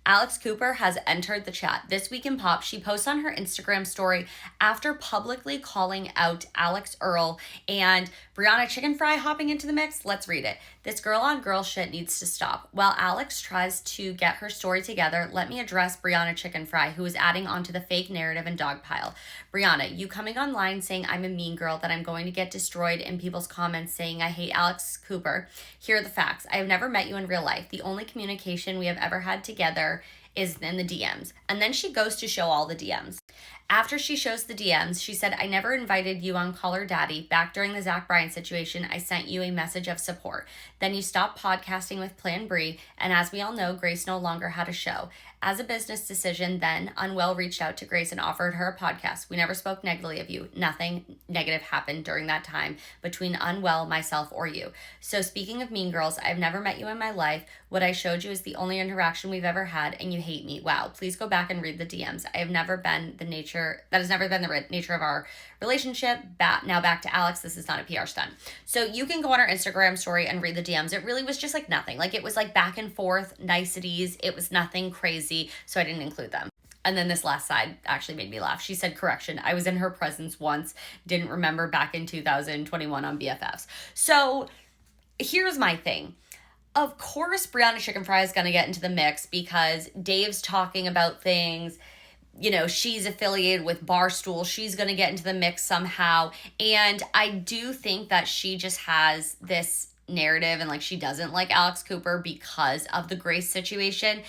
Alix Cooper has entered the chat. This Week in Pop, she posts on her Instagram story after publicly calling out Alex Earl and Brianna Chicken Fry hopping into the mix. Let's read it. This girl on girl shit needs to stop. While Alix tries to get her story together, let me address Brianna Chicken Fry, who is adding onto the fake narrative and dogpile. Brianna, you coming online saying I'm a mean girl, that I'm going to get destroyed in people's comments saying I hate Alix Cooper. Here are the facts. I have never met you in real life. The only communication we have ever had together is in the DMs. And then she goes to show all the DMs. After she shows the DMs, she said, I never invited you on Call Her Daddy. Back during the Zach Bryan situation, I sent you a message of support. Then you stopped podcasting with Plan Brie, and as we all know, Grace no longer had a show. As a business decision, then, Unwell reached out to Grace and offered her a podcast. We never spoke negatively of you. Nothing negative happened during that time between Unwell, myself, or you. So speaking of mean girls, I've never met you in my life. What I showed you is the only interaction we've ever had, and you hate me. Wow. Please go back and read the DMs. That has never been the nature of our relationship. Now back to Alix. This is not a PR stunt. So you can go on our Instagram story and read the DMs. It really was just like nothing. Like it was like back and forth niceties. It was nothing crazy. So I didn't include them. And then this last side actually made me laugh. She said, correction, I was in her presence once. Didn't remember back in 2021 on BFFs. So here's my thing. Of course, Brianna Chicken Fry is going to get into the mix because Dave's talking about things. You know, she's affiliated with Barstool. She's going to get into the mix somehow. And I do think that she just has this narrative and like she doesn't like Alix Cooper because of the Grace situation.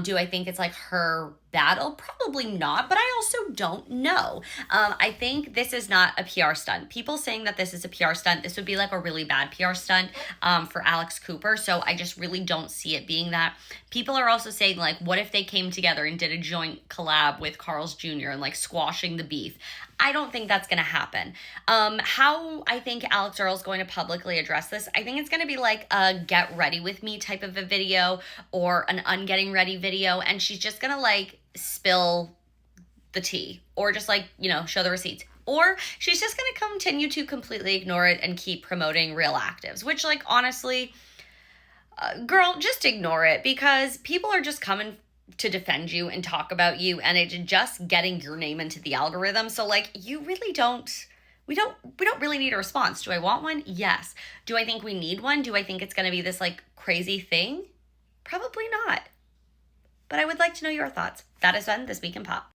Do I think it's like her battle? Probably not, but I also don't know. I think this is not a PR stunt. People saying that this is a PR stunt, this would be like a really bad PR stunt for Alix Cooper. So I just really don't see it being that. People are also saying like, what if they came together and did a joint collab with Carl's Jr. and like squashing the beef? I don't think that's going to happen. How I think Alix Earl is going to publicly address this, I think it's going to be like a get ready with me type of a video or an ungetting ready video. And she's just going to like spill the tea or just like, you know, show the receipts. Or she's just going to continue to completely ignore it and keep promoting Real Actives, which like, honestly, girl, just ignore it because people are just coming to defend you and talk about you and it's just getting your name into the algorithm. So like you really we don't really need a response. Do I want one? Yes. Do I think we need one? Do I think it's going to be this like crazy thing? Probably not. But I would like to know your thoughts. That has been This Week in Pop.